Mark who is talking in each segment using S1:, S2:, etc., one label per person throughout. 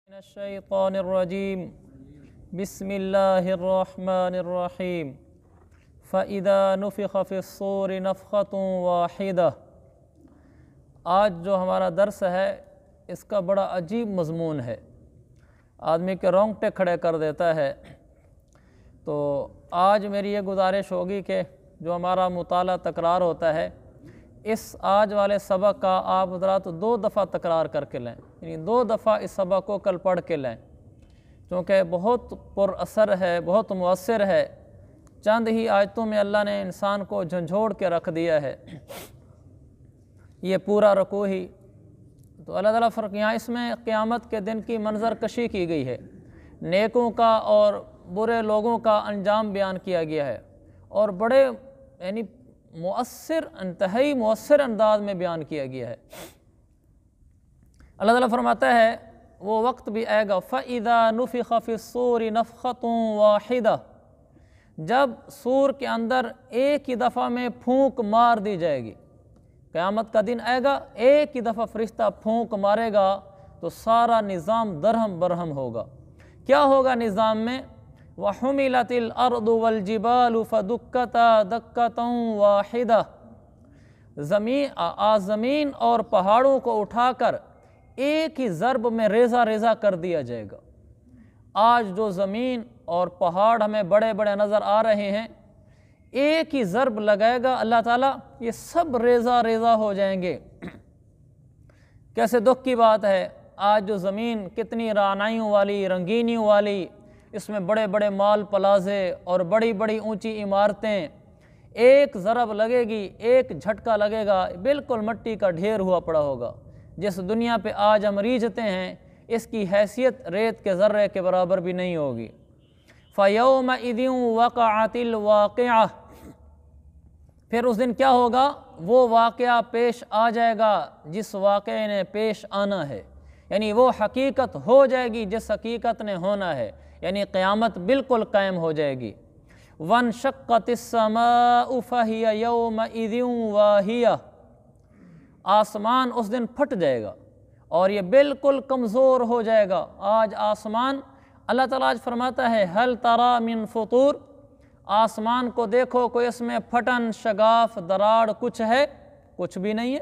S1: मिनश्शैतानिर्रजीम बिस्मिल्लाहिर्रहमानिर्रहीम फ़इज़ा नुफ़िख़ फ़िस्सूरि नफ़ख़तुन वाहिदा। आज जो हमारा दर्स है इसका बड़ा अजीब मज़मून है, आदमी के रोंगटे खड़े कर देता है। तो आज मेरी ये गुजारिश होगी कि जो हमारा मुताला तकरार होता है, इस आज वाले सबक का आप ज़रा तो 2 दफ़ा तकरार करके लें, यानी 2 दफ़ा इस सबक को कल पढ़ के लें, क्योंकि बहुत पुरअसर है, बहुत मुअस्सिर है। चंद ही आयतों में अल्लाह ने इंसान को झंझोड़ के रख दिया है। ये पूरा रुकू ही तो अल्लाह ताला फ़र्क यहाँ इसमें क़यामत के दिन की मंजर कशी की गई है, नेकों का और बुरे लोगों का अंजाम बयान किया गया है और बड़े यानी मुअस्सिर इंतहाई मुअस्सिर अंदाज में बयान किया गया है। अल्लाह ताला फरमाता है वो वक्त भी आएगा फ़इज़ा नुफ़िख़ फ़िस्सूरि नफ़ख़तुन वाहिदा, जब सूर के अंदर एक ही दफ़ा में फूंक मार दी जाएगी। क़यामत का दिन आएगा, एक ही दफ़ा फरिश्ता फूंक मारेगा तो सारा निज़ाम दरहम बरहम होगा। क्या होगा निज़ाम में? वहुमिलतिल अर्दु वल जिबालु फदुक्कता दक्कतन वाहिदा, ज़मीन और पहाड़ों को उठाकर एक ही ज़रब में रेज़ा रेज़ा कर दिया जाएगा। आज जो ज़मीन और पहाड़ हमें बड़े बड़े नज़र आ रहे हैं, एक ही ज़रब लगाएगा अल्लाह ताला, ये सब रेज़ा रेज़ा हो जाएंगे। कैसे दुख की बात है, आज जो ज़मीन कितनी रानाइयों वाली, रंगीनियों वाली, इसमें बड़े बड़े माल प्लाजे और बड़ी बड़ी ऊंची इमारतें, एक ज़रब लगेगी, एक झटका लगेगा, बिल्कुल मिट्टी का ढेर हुआ पड़ा होगा। जिस दुनिया पे आज हम रीझते हैं, इसकी हैसियत रेत के ज़र्रे के बराबर भी नहीं होगी। फ़यौमइज़िन वक़अतिल वाक़िआ, फिर उस दिन क्या होगा? वो वाक़या पेश आ जाएगा जिस वाक़े ने पेश आना है, यानी वो हकीकत हो जाएगी जिस हकीकत ने होना है, यानी क़यामत बिल्कुल कायम हो जाएगी। वनशक़्क़तिस समाउ फ़हिय यौमइज़िन वाहिया, आसमान उस दिन फट जाएगा और ये बिल्कुल कमज़ोर हो जाएगा। आज आसमान, अल्लाह ताला आज फरमाता है हल तरा मिन फ़ुतूर, आसमान को देखो कोई इसमें फटन शगाफ दरार कुछ है? कुछ भी नहीं है।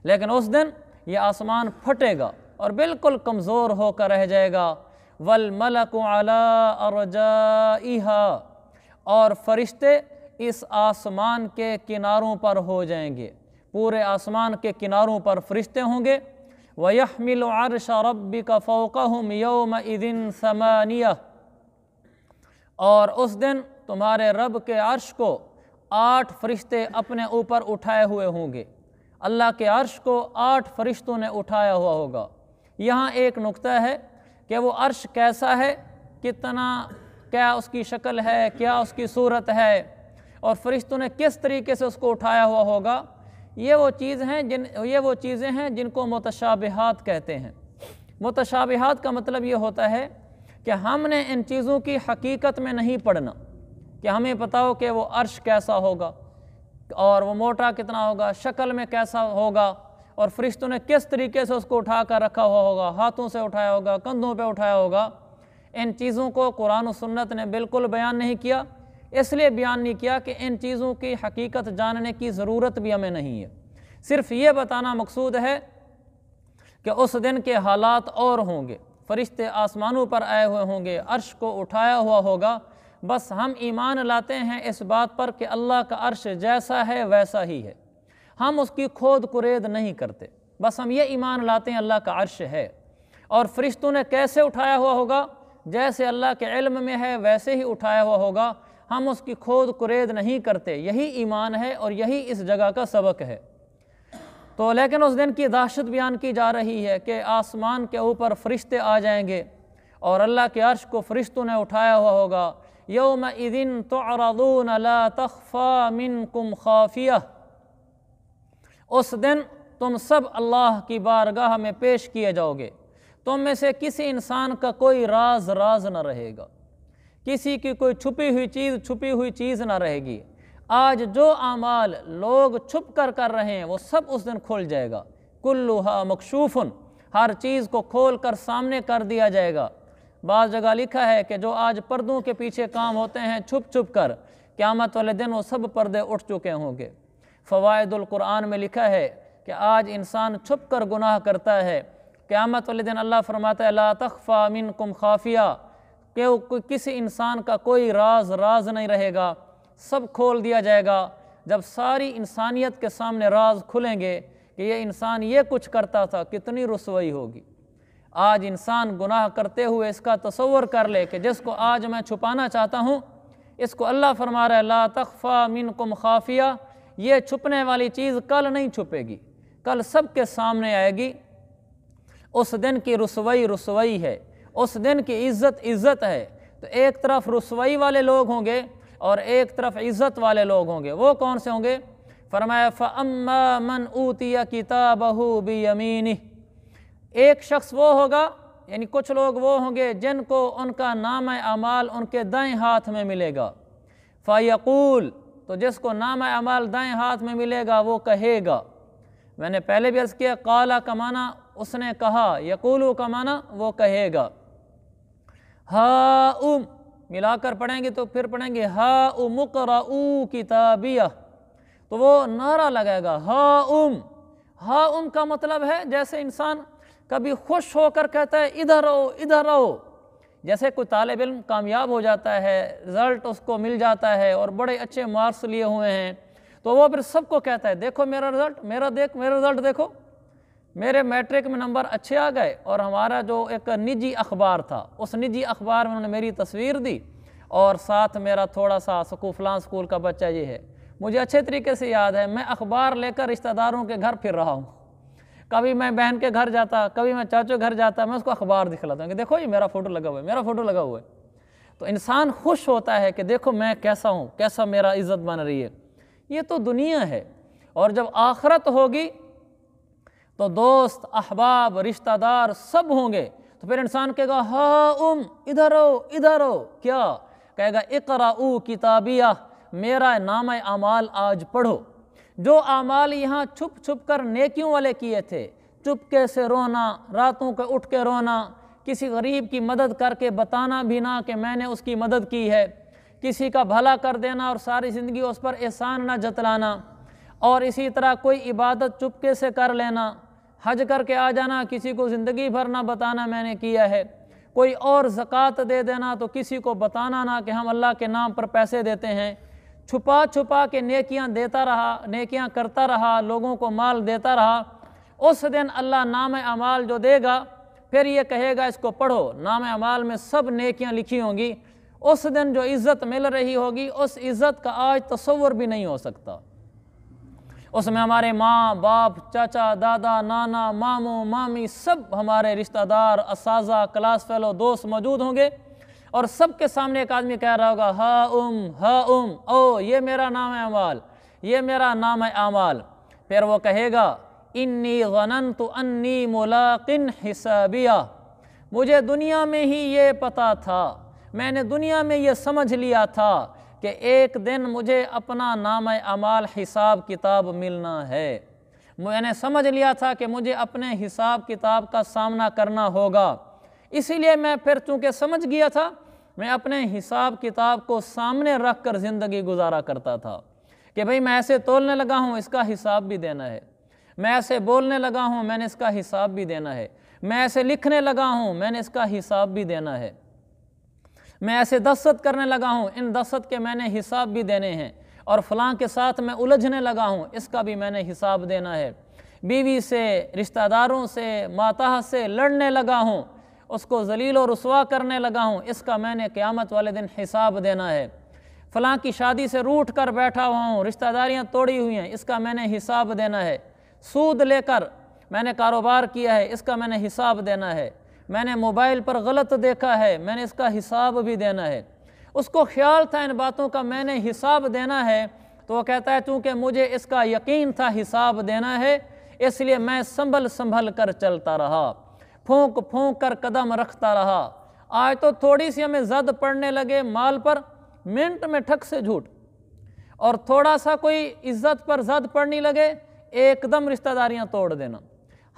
S1: लेकिन उस दिन ये आसमान फटेगा और बिल्कुल कमज़ोर होकर रह जाएगा। वल मलकु अला अरजाइहा, और फरिश्ते इस आसमान के किनारों पर हो जाएंगे, पूरे आसमान के किनारों पर फरिश्ते होंगे। वयहमिलु अर्श रब्बिका फ़ौक़हुम यौमइज़िन समानिया, और उस दिन तुम्हारे रब के अर्श को 8 फरिश्ते अपने ऊपर उठाए हुए होंगे। अल्लाह के अर्श को 8 फरिश्तों ने उठाया हुआ होगा। यहाँ एक नुक्ता है कि वो अर्श कैसा है, कितना, क्या उसकी शक्ल है, क्या उसकी सूरत है, और फरिश्तों ने किस तरीके से उसको उठाया हुआ होगा। ये वो चीज़ें हैं जिनको मुतशाबिहात कहते हैं। मुतशाबिहात का मतलब ये होता है कि हमने इन चीज़ों की हकीकत में नहीं पढ़ना, कि हमें पता हो कि वो अर्श कैसा होगा और वो मोटा कितना होगा, शक्ल में कैसा होगा, और फरिश्तों ने किस तरीके से उसको उठा कर रखा हुआ होगा, हाथों से उठाया होगा, कंधों पे उठाया होगा। इन चीज़ों को कुरान और सुन्नत ने बिल्कुल बयान नहीं किया। इसलिए बयान नहीं किया कि इन चीज़ों की हकीकत जानने की ज़रूरत भी हमें नहीं है। सिर्फ़ ये बताना मकसूद है कि उस दिन के हालात और होंगे, फरिश्ते आसमानों पर आए हुए होंगे, अर्श को उठाया हुआ होगा। बस हम ईमान लाते हैं इस बात पर कि अल्लाह का अर्श जैसा है वैसा ही है, हम उसकी खोद कुरेद नहीं करते। बस हम ये ईमान लाते हैं अल्लाह का अर्श है, और फरिश्तों ने कैसे उठाया हुआ होगा, जैसे अल्लाह के इल्म में है वैसे ही उठाया हुआ होगा, हम उसकी खोद कुरेद नहीं करते। यही ईमान है और यही इस जगह का सबक है। तो लेकिन उस दिन की दहशत बयान की जा रही है कि आसमान के ऊपर फरिश्ते आ जाएंगे और अल्लाह के अर्श को फरिश्तों ने उठाया हुआ होगा। यौमइज़िन तुअरदून ला तख़फ़ा मिनकुम ख़ाफ़िया, उस दिन तुम सब अल्लाह की बारगाह में पेश किए जाओगे। तुम में से किसी इंसान का कोई राज न रहेगा, किसी की कोई छुपी हुई चीज़ ना रहेगी। आज जो आमाल लोग छुप कर रहे हैं वो सब उस दिन खुल जाएगा। कुल्लुहा मकशूफ़ुन, ہر چیز کو کھول کر سامنے کر دیا جائے گا۔ بعض جگہ لکھا ہے کہ جو آج پردوں کے پیچھے کام ہوتے ہیں چھپ چھپ کر، قیامت والے دن وہ سب پردے اٹھ چکے ہوں گے۔ فوائد القرآن میں لکھا ہے کہ آج انسان چھپ کر گناہ کرتا ہے، قیامت والے دن اللہ فرماتا ہے لا تخفى منکم خافیہ، کہ کسی انسان کا کوئی راز نہیں رہے گا، سب کھول دیا جائے گا۔ جب ساری انسانیت کے سامنے راز کھلیں گے کہ یہ انسان یہ کچھ کرتا تھا، کتنی رسوائی ہوگی۔ آج انسان گناہ کرتے ہوئے اس کا تصور کر لے کہ جس کو آج میں چھپانا چاہتا ہوں، اس کو اللہ فرما رہا ہے لا تخفى منکم خافیہ، یہ چھپنے والی چیز کل نہیں چھپے گی، کل سب کے سامنے آئے گی۔ اس دن کی رسوائی ہے، اس دن کی عزت ہے۔ تو ایک طرف رسوائی والے لوگ ہوں گے اور ایک طرف عزت والے لوگ ہوں گے۔ وہ کون سے ہوں گے؟ فرمایا فَأَمَّا مَنْ أُوتِيَ كِتَابَهُ بِيَمِينِهِ، ایک شخص وہ ہوگا، یعنی کچھ لوگ وہ ہوں گے جن کو ان کا نامہ اعمال ان کے دائیں ہاتھ میں ملے گا۔ فَيَقُول، تو جس کو نامہ اعمال دائیں ہاتھ میں ملے گا وہ کہے گا، میں نے پہلے بھی عرض کیا قالا کا معنی اس نے کہا، یقولو کا معنی وہ کہے گا۔ ہا ملا کر پڑھیں گے تو پھر پڑھیں گے ہا اقرؤوا کتابیہ، تو وہ نعرہ لگائے گا ہا کا مطلب ہے جیسے انسان کبھی خوش ہو کر کہتا ہے ادھر آؤ ادھر آؤ، جیسے کوئی طالب علم کامیاب ہو جاتا ہے، رزلٹ اس کو مل جاتا ہے اور بڑے اچھے مارکس لیے ہوئے ہیں، تو وہ پھر سب کو کہتا ہے دیکھو میرا رزلٹ، میرا رزلٹ دیکھو، میرے میٹرک میں نمبر اچھے آ گئے۔ اور ہمارا جو ایک نجی اخبار تھا، اس نجی اخبار میں انہوں نے میری تصویر دی اور ساتھ میرا تھوڑا سا فلاں سکول کا بچہ یہ ہے۔ مجھے اچھے طریقے سے یاد ہے، میں اخبار لے کر رشتہ داروں کے گھر پھر رہا ہوں، کبھی میں بہن کے گھر جاتا، کبھی میں چاچو گھر جاتا، میں اس کو اخبار دکھلاتا ہوں کہ دیکھو یہ میرا فوٹو لگا ہوا ہے، میرا فوٹو لگا ہوا ہے۔ تو انسان خوش ہوتا ہے کہ دیکھو میں کیسا ہوں، کیسا میرا عزت بن رہی ہے۔ یہ تو دنیا ہے، اور جب آخرت ہوگی تو دوست، احباب، رشتہ دار سب ہوں گے، تو پھر انسان کہے گا ادھر آؤ ادھر آؤ، کیا کہے گا اقرؤوا کتابیہ، میرا نامہ اعمال آج پڑھو۔ جو اعمال یہاں چھپ چھپ کر نیکیوں والے کیے تھے، چپکے سے رونا، راتوں کو اٹھ کے رونا، کسی غریب کی مدد کر کے بتانا بھی نہ کہ میں نے اس کی مدد کی ہے، کسی کا بھلا کر دینا اور ساری زندگی اس پر احسان نہ جتلانا، اور اسی طرح کوئی عبادت چپکے سے کر لینا، حج کر کے آ جانا، کسی کو زندگی بھر نہ بتانا میں نے کیا ہے، کوئی اور زکوٰۃ دے دینا تو کسی کو بتانا نہ کہ ہم اللہ کے نام پر پیسے دیتے ہیں، چھپا چھپا کے نیکیاں دیتا رہا، نیکیاں کرتا رہا، لوگوں کو مال دیتا رہا۔ اس دن اللہ نام اعمال جو دے گا، پھر یہ کہے گا اس کو پڑھو، نام اعمال میں سب نیکیاں لکھی ہوں گی۔ اس دن جو عزت مل رہی ہوگی، اس عزت کا آج تصور بھی نہیں ہو سکتا۔ اس میں ہمارے ماں باپ، چاچا دادا، نانا، ماموں مامی، سب ہمارے رشتہ دار، اساتذہ، کلاس فیلو، دوست موجود ہوں گے، اور سب کے سامنے ایک آدمی کہہ رہا ہوگا ہا او یہ میرا نام اعمال، یہ میرا نام اعمال۔ پھر وہ کہے گا انی ظننت انی ملاق حسابیہ، مجھے دنیا میں ہی یہ پتا تھا، میں نے دنیا میں یہ سمجھ لیا تھا کہ ایک دن مجھے اپنا نام اعمال حساب کتاب ملنا ہے، میں نے سمجھ لیا تھا کہ مجھے اپنے حساب کتاب کا سامنا کرنا ہوگا، اسی لیے میں پھر چونکہ سمجھ گیا تھا، میں اپنے حساب کتاب کو سامنے رکھ کر زندگی گزارا کرتا تھا کہ بھئی میں ایسے تولنے لگا ہوں، اس کا حساب بھی دینا ہے، میں ایسے بولنے لگا ہوں، میں نے اس کا حساب بھی دینا ہے، میں ایسے لکھنے لگا ہوں، میں نے اس کا حساب بھی دینا ہے، میں ایسے دست کرنے لگا ہوں، ان دست کے میں نے حساب بھی دینے ہیں، اور فلاں کے ساتھ میں الجھنے لگا ہوں، اس کا بھی میں نے حساب دینا ہے، بیوی سے، رشتہ داروں سے، ماتحت سے لڑنے لگا ہوں، اس کو ذلیل و رسوا کرنے لگا ہوں، اس کا میں نے قیامت والے دن حساب دینا ہے، فلاں کی شادی سے روٹھ کر بیٹھا ہوا ہوں، رشتہ داریاں توڑی ہوئی ہیں، اس کا میں نے حساب دینا ہے، سود لے کر میں نے کاروبار کیا ہے، اس کا میں نے حساب دینا ہے، میں نے موبائل پر غلط دیکھا ہے، میں نے اس کا حساب بھی دینا ہے۔ اس کو خیال تھا ان باتوں کا میں نے حساب دینا ہے، تو وہ کہتا ہے چونکہ مجھے اس کا یقین تھا حساب دینا ہے، اس لیے میں سنبھل کر چلتا رہا، پھونک پھونک کر قدم رکھتا رہا۔ آج تو تھوڑی سی ہمیں زد پڑنے لگے مال پر، منٹ میں ٹھک سے جھوٹ، اور تھوڑا سا کوئی عزت پر زد پڑنی لگے، ایک دم رشتہ داریاں توڑ دینا۔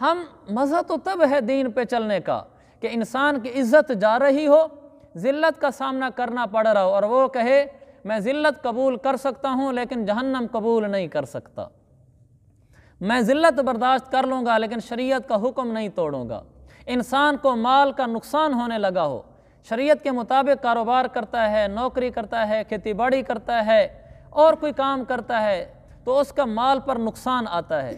S1: ہم مزہ تو تب ہے دین پہ چلنے کا کہ انسان کی عزت جا رہی ہو، ذلت کا سامنا کرنا پڑ رہا ہو، اور وہ کہے میں ذلت قبول کر سکتا ہوں لیکن جہنم قبول نہیں کر سکتا، میں ذلت برداشت کر لوں گا لیکن شریعت کا حکم نہیں توڑوں گا۔ انسان کو مال کا نقصان ہونے لگا ہو، شریعت کے مطابق کاروبار کرتا ہے، نوکری کرتا ہے، کھیتی باڑی کرتا ہے اور کوئی کام کرتا ہے تو اس کا مال پر نقصان آتا ہے،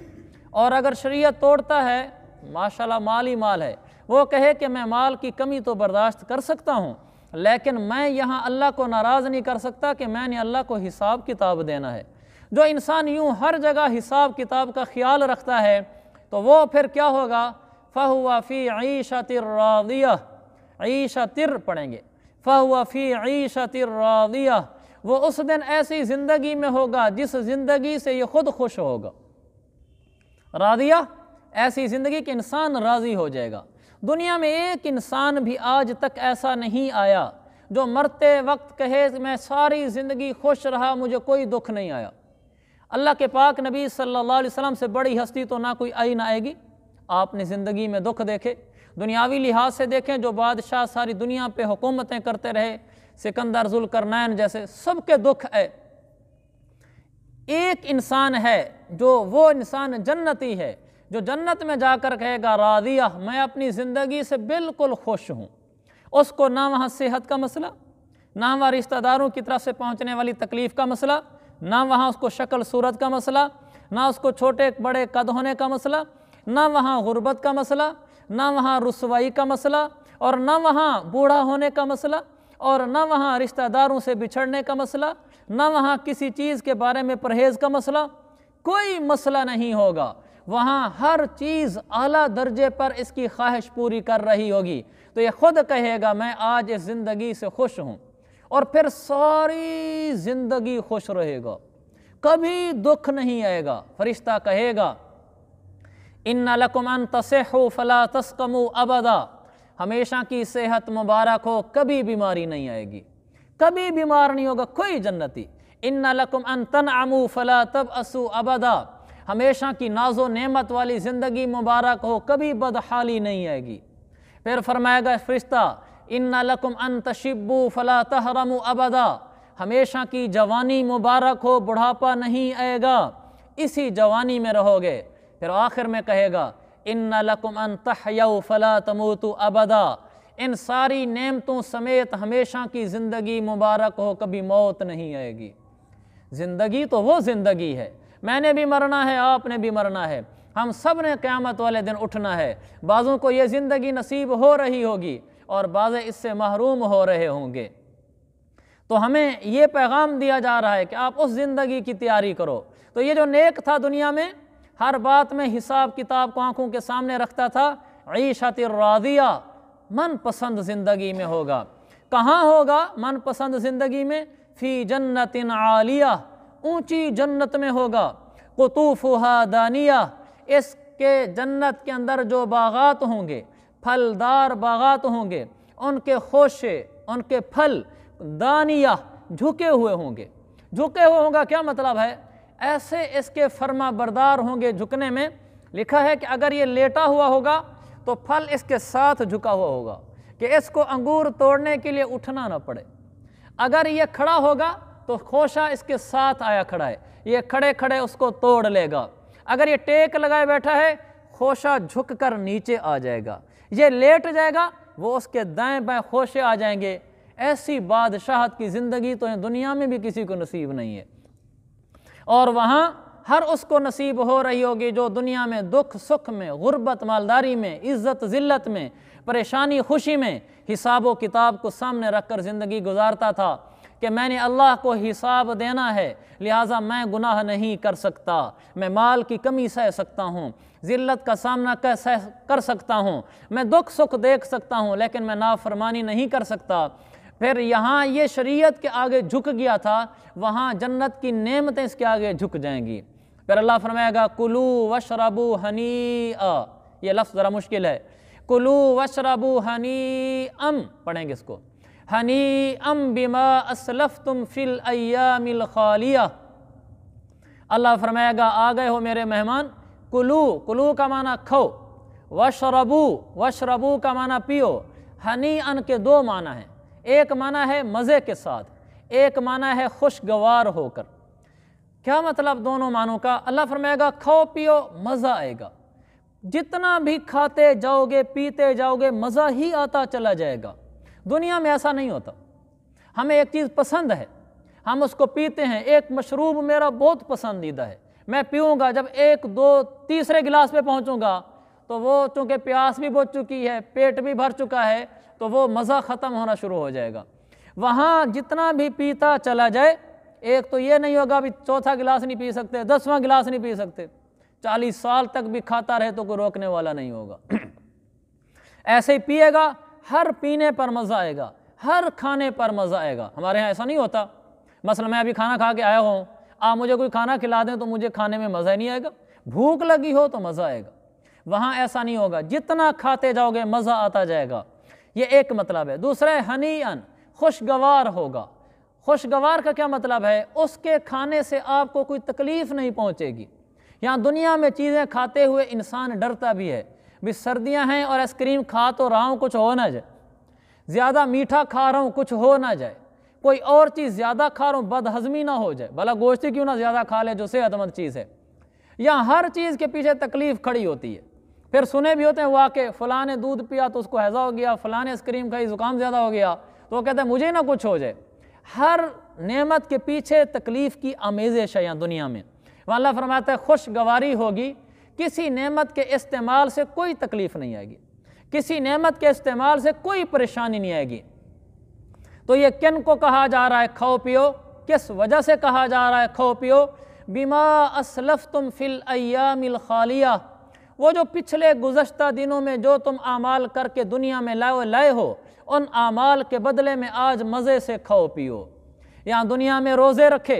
S1: اور اگر شریعت توڑتا ہے ماشاءاللہ مال ہی مال ہے، وہ کہے کہ میں مال کی کمی تو برداشت کر سکتا ہوں لیکن میں یہاں اللہ کو ناراض نہیں کر سکتا کہ میں نے اللہ کو حساب کتاب دینا ہے۔ جو انسان یوں ہر جگہ حساب کتاب کا خیال رکھتا ہے تو وہ پھر کیا ہوگا؟ فَهُوَ فِي عِيشَةٍ رَاضِيَةٍ، عیشتر پڑھیں گے، فَهُوَ فِي عِيشَةٍ رَاضِيَةٍ، وہ اس دن ایسی زندگی میں ہوگا جس زندگی سے یہ خود خوش ہوگا۔ راضیہ ایسی زندگی کہ انسان راضی ہو جائے گا۔ دنیا میں ایک انسان بھی آج تک ایسا نہیں آیا جو مرتے وقت کہے میں ساری زندگی خوش رہا، مجھے کوئی دکھ نہیں آیا۔ اللہ کے پاک نبی صلی اللہ علیہ وسلم سے بڑی ہستی تو نہ کوئی آئی نہ آئے گی۔ آپ نے زندگی میں دکھ دیکھے، دنیاوی لحاظ سے دیکھیں، جو بادشاہ ساری دنیا پہ حکومتیں کرتے رہے، سکندر ذوالقرنین جیسے، سب کے دکھ ہے۔ ایک انسان ہے جو وہ انسان جنتی ہے جو جنت میں جا کر کہے گا راضیہ، میں اپنی زندگی سے بالکل خوش ہوں۔ اس کو نہ وہاں صحت کا مسئلہ، نہ وہاں رشتہ داروں کی طرف سے پہنچنے والی تکلیف کا مسئلہ، نہ وہاں اس کو شکل صورت کا مسئلہ، نہ اس کو چھوٹے بڑے قد ہونے کا مسئلہ، نہ وہاں غربت کا مسئلہ، نہ وہاں رسوائی کا مسئلہ، اور نہ وہاں بوڑھا ہونے کا مسئلہ، اور نہ وہاں رشتہ داروں سے بچھڑنے کا مسئلہ، نہ وہاں کسی چیز کے بارے میں پرہیز کا مسئلہ، کوئی مسئلہ نہیں ہوگا۔ وہاں ہر چیز اعلیٰ درجے پر اس کی خواہش پوری کر رہی ہوگی، تو یہ خود کہے گا میں آج اس زندگی سے خوش ہوں، اور پھر ساری زندگی خوش رہے گا، کبھی دکھ نہیں آئے گا۔ فرشتہ کہے گا اِنَّ لَكُمْ أَن تَصِحُّوا فَلَا تَسْقَمُوا أَبَدًا، ہمیشہ کی صحت مبارک ہو، کبھی بیماری نہیں آئے گی، کبھی بیمار نہیں ہوگا کوئی جنتی۔ اِنَّ لَكُمْ أَن تَنْعَمُوا فَلَا تَبْأَسُوا أَبَدًا، ہمیشہ کی ناز و نعمت والی زندگی مبارک ہو، کبھی بدحالی نہیں آئے گی۔ پھر فرمائے گا فرشتہ اِنَّ لَكُمْ أَن تَشِبُّوا فَلَا تَحْرَمُوا أَبَدًا، ہمیشہ کی جوانی مبارک ہو، بڑھاپا نہیں آئے گا، اسی جوانی میں رہو گے۔ پھر آخر میں کہے گا اِنَّ لَكُمْ أَن تَحْيَوْا فَلَا تَمُوتُوا أَبَدًا، ان ساری نعمتوں سمیت ہمیشہ کی زندگی مبارک ہو، کبھی موت نہیں آئے گی۔ زندگی تو وہ زندگی ہے، میں نے بھی مرنا ہے، آپ نے بھی مرنا ہے، ہم سب نے قیامت والے دن اٹھنا ہے۔ بعضوں کو یہ زندگی نصیب ہو رہی ہوگی اور بعض اس سے محروم ہو رہے ہوں گے۔ تو ہمیں یہ پیغام دیا جا رہا ہے کہ آپ اس زندگی کی تیاری کرو۔ تو یہ جو نیک تھا دنیا میں ہر بات میں حساب کتاب کو آنکھوں کے سامنے رکھتا تھا، عیشت راضیہ، من پسند زندگی میں ہوگا۔ کہاں ہوگا من پسند زندگی میں؟ فی جنت عالیہ، اونچی جنت میں ہوگا، قطوفہا دانیہ، اس کے جنت کے اندر جو باغات ہوں گے، پھلدار باغات ہوں گے، ان کے خوشے، ان کے پھل دانیہ، جھکے ہوئے ہوں گے۔ جھکے ہوئے ہوں گا کیا مطلب ہے؟ ایسے اس کے فرما بردار ہوں گے جھکنے میں۔ لکھا ہے کہ اگر یہ لیٹا ہوا ہوگا تو پھل اس کے ساتھ جھکا ہوا ہوگا کہ اس کو انگور توڑنے کے لیے اٹھنا نہ پڑے۔ اگر یہ کھڑا ہوگا تو خوشہ اس کے ساتھ آیا کھڑا ہے، یہ کھڑے کھڑے اس کو توڑ لے گا۔ اگر یہ ٹیک لگائے بیٹھا ہے، خوشہ جھک کر نیچے آ جائے گا۔ یہ لیٹ جائے گا، وہ اس کے دائیں بائیں خوشے آ جائیں گے۔ ایسی بادشاہت کی زندگی تو دنیا میں بھی کسی کو نصیب نہیں ہے، اور وہاں ہر اس کو نصیب ہو رہی ہوگی جو دنیا میں دکھ سکھ میں، غربت مالداری میں، عزت ذلت میں، پریشانی خوشی میں حساب و کتاب کو سامنے رکھ کر زندگی گزارتا تھا کہ میں نے اللہ کو حساب دینا ہے، لہٰذا میں گناہ نہیں کر سکتا، میں مال کی کمی سہ سکتا ہوں، ذلت کا سامنا کر سکتا ہوں، میں دکھ سکھ دیکھ سکتا ہوں، لیکن میں نافرمانی نہیں کر سکتا۔ پھر یہاں یہ شریعت کے آگے جھک گیا تھا، وہاں جنت کی نعمتیں اس کے آگے جھک جائیں گی۔ پھر اللہ فرمائے گا کُلُوا وَاشْرَبُوا حَنِیئًا، یہ لفظ ذرا مشکل ہے، کُلُوا وَاشْرَبُوا حَنِیئًا پڑھیں گے اس کو، حَنِیئًا بِمَا أَسْلَفْتُمْ فِي الْأَيَّامِ الْخَالِيَةِ۔ اللہ فرمائے گا آ گئے ہو میرے مہمان، کلو، کلو کا معنی کھو، वशरबू, वशरबू का माना पियो, हनी अन के दो माना है, एक माना है मज़े के साथ, एक माना है खुशगवार होकर। क्या मतलब दोनों मानों का? अल्लाह फरमाएगा खाओ पियो मज़ा आएगा, जितना भी खाते जाओगे पीते जाओगे मज़ा ही आता चला जाएगा। दुनिया में ऐसा नहीं होता, हमें एक चीज़ पसंद है हम उसको पीते हैं। एक मशरूब मेरा बहुत पसंदीदा है, मैं पीऊँगा, जब एक दो तीसरे गिलास पे पहुँचूँगा तो वो चूँकि प्यास भी बुझ चुकी है, पेट भी भर चुका है, तो वो मज़ा ख़त्म होना शुरू हो जाएगा। वहाँ जितना भी पीता चला जाए, एक तो ये नहीं होगा भी चौथा गिलास नहीं पी सकते, 10वां गिलास नहीं पी सकते, 40 साल तक भी खाता रहे तो कोई रोकने वाला नहीं होगा। ऐसे ही पिएगा, हर पीने पर मज़ा आएगा, हर खाने पर मज़ा आएगा। हमारे यहाँ ऐसा नहीं होता, मसलन मैं अभी खाना खा के आया हूँ, आप मुझे कोई खाना खिला दें तो मुझे खाने में मज़ा ही नहीं आएगा, भूख लगी हो तो मज़ा आएगा। वहाँ ऐसा नहीं होगा, जितना खाते जाओगे मज़ा आता जाएगा। ये एक मतलब है। दूसरा है हनीअन, खुशगवार होगा। खुशगवार का क्या मतलब है? उसके खाने से आपको कोई तकलीफ़ नहीं पहुँचेगी। यहाँ दुनिया में चीज़ें खाते हुए इंसान डरता भी है, भी सर्दियाँ हैं और आइसक्रीम खा तो रहा हूँ, कुछ हो ना जाए, ज़्यादा मीठा खा रहा हूँ, कुछ हो ना जाए, कोई और चीज़ ज़्यादा खा रहा हूँ, बदहज़मी ना हो जाए, भला गोश्त क्यों ना ज़्यादा खा ले जो सेहतमंद चीज़ है। यहाँ हर चीज़ के पीछे तकलीफ़ खड़ी होती है। फिर सुने भी होते हैं वाक़े, फ़लाँ ने दूध पिया तो उसको हैज़ा हो गया, फ़लाँ ने आइसक्रीम खाई ज़ुकाम ज़्यादा हो गया, तो वो कहते हैं मुझे ना कुछ हो जाए। हर नेमत के पीछे तकलीफ़ की आमेज़श है यहाँ दुनिया में। वहाँ अल्लाह फरमाता है खुशगवारी होगी, किसी नेमत के इस्तेमाल से कोई तकलीफ़ नहीं आएगी, किसी नेमत के इस्तेमाल से कोई परेशानी नहीं आएगी। तो ये किन को कहा जा रहा है खाओ पियो? किस वजह से कहा जा रहा है खाओ पियो? बिमा असलफ्तुम फिल अय्यामिल खालिया, वो जो पिछले गुज़श्ता दिनों में जो तुम आमाल करके दुनिया में लाए हो, उन आमाल के बदले में आज मज़े से खाओ पियो। यहाँ दुनिया में रोज़े रखे,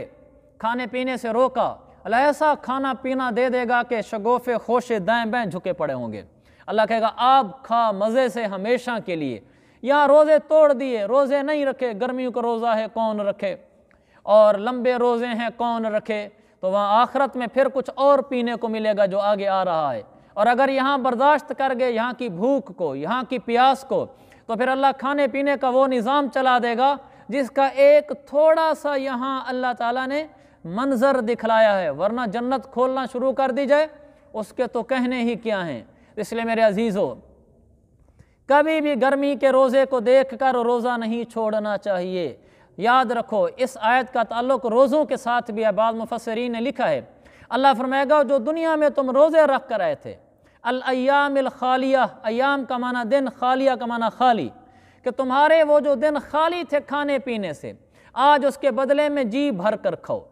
S1: खाने पीने से रोका, अल्लाह ऐसा खाना पीना दे देगा कि शगोफ़े खोशे दाएं बाएं झुके पड़े होंगे। अल्लाह कहेगा आप खा मज़े से हमेशा के लिए। यहाँ रोज़े तोड़ दिए, रोज़े नहीं रखे, गर्मियों का रोज़ा है कौन रखे, और लंबे रोज़े हैं कौन रखे, तो वहाँ आखिरत में फिर कुछ और पीने को मिलेगा जो आगे आ रहा है। और अगर यहाँ बर्दाश्त कर गए यहाँ की भूख को, यहाँ की प्यास को, तो फिर अल्लाह खाने पीने का वो निज़ाम चला देगा जिसका एक थोड़ा सा यहाँ अल्लाह ताला ने मंजर दिखलाया है, वरना जन्नत खोलना शुरू कर दी जाए उसके तो कहने ही क्या हैं। इसलिए मेरे अजीज़ों, कभी भी गर्मी के रोज़े को देखकर रोज़ा नहीं छोड़ना चाहिए। याद रखो इस आयत का ताल्लुक़ रोज़ों के साथ भी है। बाद मुफस्सिरीन ने लिखा है, अल्लाह फरमाएगा जो दुनिया में तुम रोज़े रख कर आए थे, अल अय्यामिल खालिया, अय्याम का माना दिन, खालिया का माना खाली, कि तुम्हारे वो जो दिन खाली थे खाने पीने से, आज उसके बदले में जी भर कर खाओ।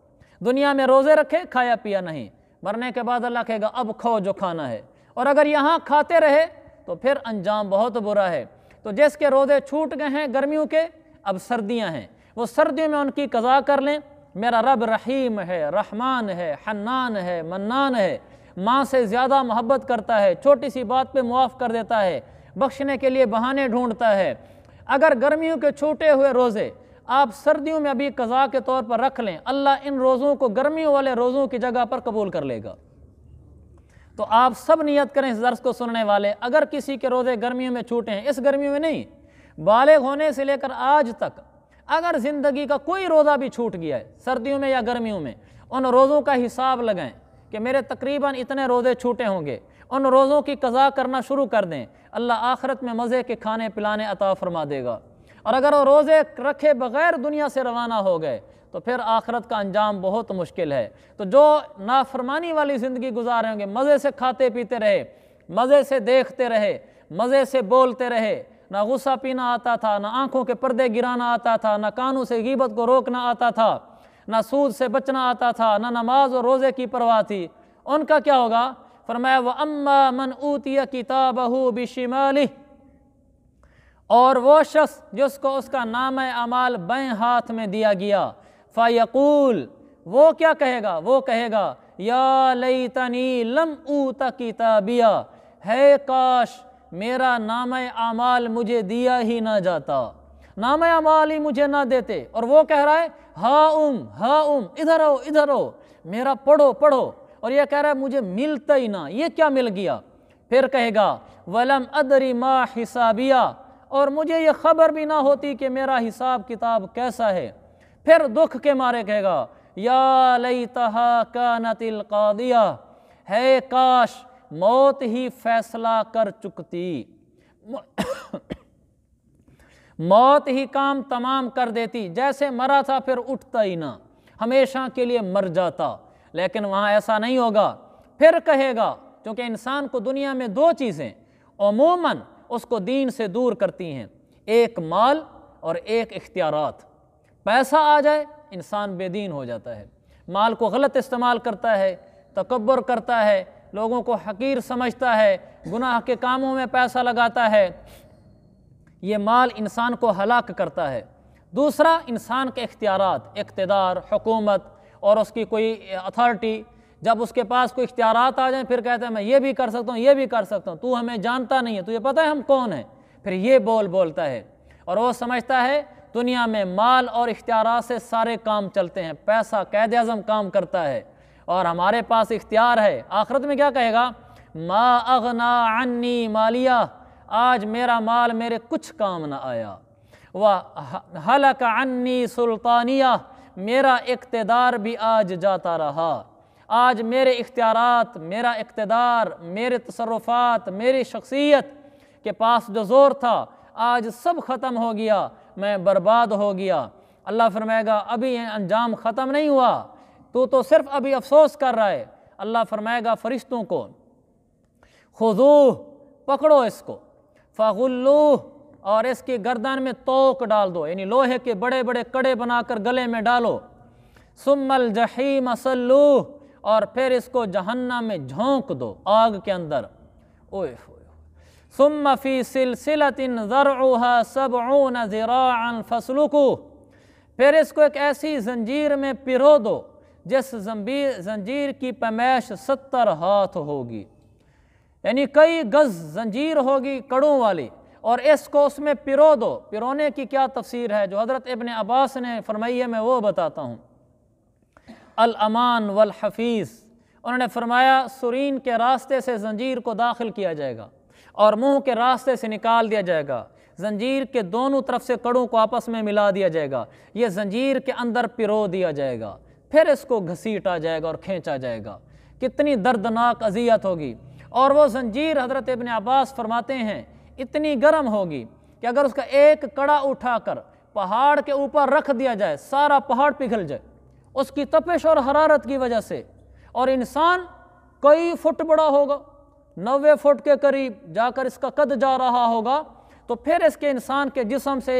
S1: दुनिया में रोज़े रखे, खाया पिया नहीं, मरने के बाद अल्लाह कहेगा अब खाओ जो खाना है। और अगर यहाँ खाते रहे तो फिर अंजाम बहुत बुरा है। तो जिसके रोज़े छूट गए हैं गर्मियों के, अब सर्दियाँ हैं, वो सर्दियों में उनकी कज़ा कर लें। मेरा रब रहीम है, रहमान है, हन्नान है, मन्नान है, माँ से ज़्यादा मोहब्बत करता है, छोटी सी बात पे मुआफ़ कर देता है, बख्शने के लिए बहाने ढूंढता है। अगर गर्मियों के छूटे हुए रोज़े आप सर्दियों में अभी कज़ा के तौर पर रख लें, अल्लाह इन रोज़ों को गर्मियों वाले रोज़ों की जगह पर कबूल कर लेगा। तो आप सब नियत करें इस दर्स को सुनने वाले, अगर किसी के रोज़े गर्मियों में छूटे हैं, इस गर्मियों में नहीं, बालिग होने से लेकर आज तक अगर ज़िंदगी का कोई रोज़ा भी छूट गया है सर्दियों में या गर्मियों में, उन रोज़ों का हिसाब लगाएं कि मेरे तकरीबन इतने रोज़े छूटे होंगे, उन रोज़ों की कज़ा करना शुरू कर दें। अल्लाह आखिरत में मज़े के खाने पिलाने अता फरमा देगा। और अगर वो रोज़े रखे बग़ैर दुनिया से रवाना हो गए तो फिर आखिरत का अंजाम बहुत मुश्किल है। तो जो नाफरमानी वाली ज़िंदगी गुजारे होंगे, मज़े से खाते पीते रहे, मज़े से देखते रहे, मज़े से बोलते रहे, ना गुस्सा पीना आता था, ना आँखों के पर्दे गिराना आता था, ना कानों से गीबत को रोकना आता था, ना सूद से बचना आता था, ना नमाज और रोज़े की परवाह थी, उनका क्या होगा? फरमाया व अम्मा मन ऊतिया किताबहु बिशिमालिह, और वो शख्स जिसको उसका नाम अमाल बाएं हाथ में दिया गया, फ़यक़ूल, वो क्या कहेगा? वो कहेगा या लैतनी लम ऊता किताबिया, है काश मेरा नाम अमाल मुझे दिया ही ना जाता, नाम अमाल ही मुझे ना देते। और वो कह रहा है हा इधर आओ मेरा पढ़ो पढ़ो, और ये कह रहा है मुझे मिलता ही ना, ये क्या मिल गया? फिर कहेगा वलम अदरी मा हिसाबिया, और मुझे ये खबर भी ना होती कि मेरा हिसाब किताब कैसा है। फिर दुख के मारे कहेगा या लैतहा कानतिल कादिया, है काश मौत ही फैसला कर चुकती, मौत ही काम तमाम कर देती, जैसे मरा था फिर उठता ही ना, हमेशा के लिए मर जाता। लेकिन वहाँ ऐसा नहीं होगा। फिर कहेगा, क्योंकि इंसान को दुनिया में दो चीज़ें अमूमन उसको दीन से दूर करती हैं, एक माल और एक इख्तियारात। पैसा आ जाए इंसान बेदीन हो जाता है, माल को गलत इस्तेमाल करता है, तकब्बुर करता है, लोगों को हकीर समझता है, गुनाह के कामों में पैसा लगाता है, ये माल इंसान को हलाक करता है। दूसरा, इंसान के इख्तियारात, इक़्तिदार, हुकूमत और उसकी कोई अथॉरिटी, जब उसके पास कोई इख्तियारात आ जाए फिर कहता है मैं ये भी कर सकता हूँ, ये भी कर सकता हूँ, तू हमें जानता नहीं है, तुझे पता है हम कौन हैं, फिर ये बोलता है। और वो समझता है दुनिया में माल और इख्तियारात से सारे काम चलते हैं, पैसा कैद आज़म काम करता है और हमारे पास इख्तियार है। आखिरत में क्या कहेगा, मा अगना अन्नी मालिया, आज मेरा माल मेरे कुछ काम न आया, व हलक अन्नी सुल्तानिया, मेरा इक़्तिदार भी आज जाता रहा, आज मेरे इख्तियारात, मेरा इक़्तिदार, मेरे तसर्रुफ़ात, मेरी शख्सियत के पास जो ज़ोर था आज सब ख़त्म हो गया, मैं बर्बाद हो गया। अल्लाह फरमाएगा अभी ये अंजाम ख़त्म नहीं हुआ, तू तो सिर्फ़ अभी अफसोस कर रहा है। अल्लाह फरमाएगा फ़रिश्तों को, खुज़ूह, पकड़ो इसको, फ़गुल्लूह, और इसकी गर्दन में तोक डाल दो, यानी लोहे के बड़े बड़े कड़े बनाकर गले में डालो, सुम्मल जहीम सल्लूह, और फिर इसको जहन्नम में झोंक दो, आग के अंदर। ओए सुम्मा फी सिलसिलतिन ज़रउहा सबऊन ज़िराअन फस्लुकू, फिर इसको एक ऐसी जंजीर में पिरो दो जिस जंजीर की पैमाइश 70 हाथ होगी, यानी कई गज जंजीर होगी कड़ों वाली, और इसको उसमें पिरो दो। पिरोने की क्या तफसीर है जो हज़रत इब्न अब्बास ने फरमाई है, मैं वो बताता हूँ। अल अमान वल हफीज़, उन्होंने फरमाया सुरीन के रास्ते से जंजीर को दाखिल किया जाएगा और मुंह के रास्ते से निकाल दिया जाएगा, जंजीर के दोनों तरफ से कड़ों को आपस में मिला दिया जाएगा, ये जंजीर के अंदर पिरो दिया जाएगा, फिर इसको घसीटा जाएगा और खींचा जाएगा। कितनी दर्दनाक अजियत होगी। और वो जंजीर हज़रत इब्न अब्बास फरमाते हैं इतनी गर्म होगी कि अगर उसका एक कड़ा उठाकर पहाड़ के ऊपर रख दिया जाए सारा पहाड़ पिघल जाए उसकी तपिश और हरारत की वजह से, और इंसान कई फुट बड़ा होगा, 90 फुट के करीब जाकर इसका कद जा रहा होगा, तो फिर इसके इंसान के जिस्म से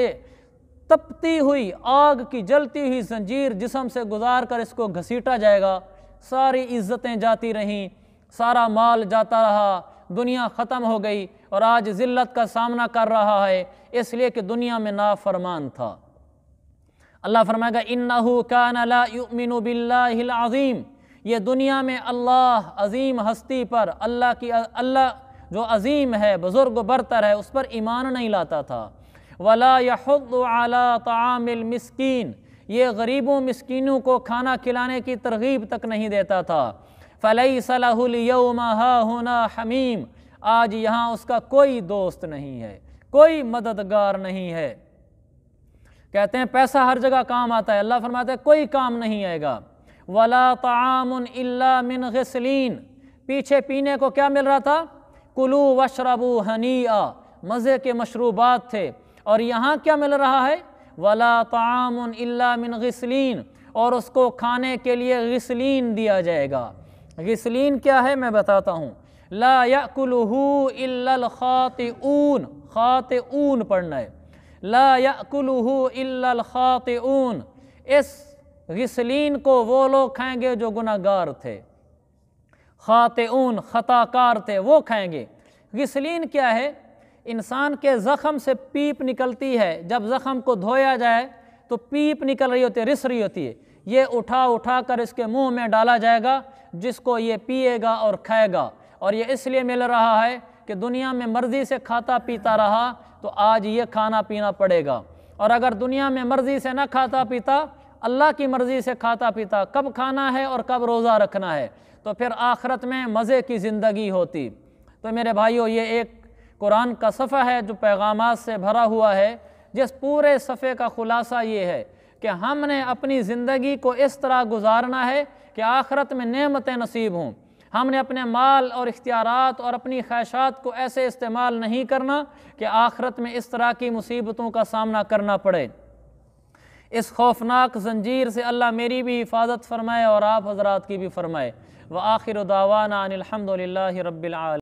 S1: तपती हुई आग की जलती हुई जंजीर जिस्म से गुजार कर इसको घसीटा जाएगा। सारी इज़्ज़तें जाती रहीं, सारा माल जाता रहा, दुनिया ख़त्म हो गई और आज ज़िल्लत का सामना कर रहा है इसलिए कि दुनिया में नाफरमान था। अल्लाह फरमाएगा इन्नहु काना ला युमिनु बिल्लाहिल अज़ीम, ये दुनिया में अल्लाह अज़ीम हस्ती पर, अल्लाह जो अज़ीम है, बुज़ुर्ग बरतर है, उस पर ईमान नहीं लाता था। वला यहुद्दु अला तामिल मिस्कीन, ये गरीबों मिस्कीनों को खाना खिलाने की तरगीब तक नहीं देता था। फलैसा लहुल यौमा हाहुना हमीम, आज यहाँ उसका कोई दोस्त नहीं है, कोई मददगार नहीं है। कहते हैं पैसा हर जगह काम आता है, अल्लाह फरमाता है कोई काम नहीं आएगा। वला तामुन इल्ला मिन ग़िस्लीन, पीछे पीने को क्या मिल रहा था, कुलू वशरबू हनीआ, मज़े के मशरूबात थे, और यहाँ क्या मिल रहा है, वला तामुन इल्ला मिन ग़िस्लीन, और उसको खाने के लिए ग़िस्लीन दिया जाएगा। ग़िस्लीन क्या है मैं बताता हूँ, ला याकुलुहु इल्लल खातिऊन, खातिऊन पढ़ना है, ला याकुलुहु इल्लल खातिऊन, इस ग़िस्लीन को वो लोग खाएंगे जो गुनाहगार थे, खातिऊन खताकार थे वो खाएंगे। ग़िस्लीन क्या है, इंसान के ज़ख़म से पीप निकलती है, जब ज़ख़म को धोया जाए तो पीप निकल रही होती है, रिस रही होती है, ये उठा कर इसके मुंह में डाला जाएगा, जिसको ये पिएगा और खाएगा। और ये इसलिए मिल रहा है कि दुनिया में मर्ज़ी से खाता पीता रहा तो आज ये खाना पीना पड़ेगा, और अगर दुनिया में मर्ज़ी से ना खाता पीता, अल्लाह की मर्ज़ी से खाता पीता, कब खाना है और कब रोज़ा रखना है, तो फिर आखिरत में मज़े की ज़िंदगी होती। तो मेरे भाइयों, ये एक قرآن کا صفحہ ہے جو پیغامات سے بھرا ہوا ہے، جس پورے صفحے کا خلاصہ یہ ہے کہ ہم نے اپنی زندگی کو اس طرح گزارنا ہے کہ آخرت میں نعمتیں نصیب ہوں۔ ہم نے اپنے مال اور اختیارات اور اپنی خواہشات کو ایسے استعمال نہیں کرنا کہ آخرت میں اس طرح کی مصیبتوں کا سامنا کرنا پڑے۔ اس خوفناک زنجیر سے اللہ میری بھی حفاظت فرمائے اور آپ حضرات کی بھی فرمائے۔ وآخر دعوانا ان الحمد للہ رب العالمین۔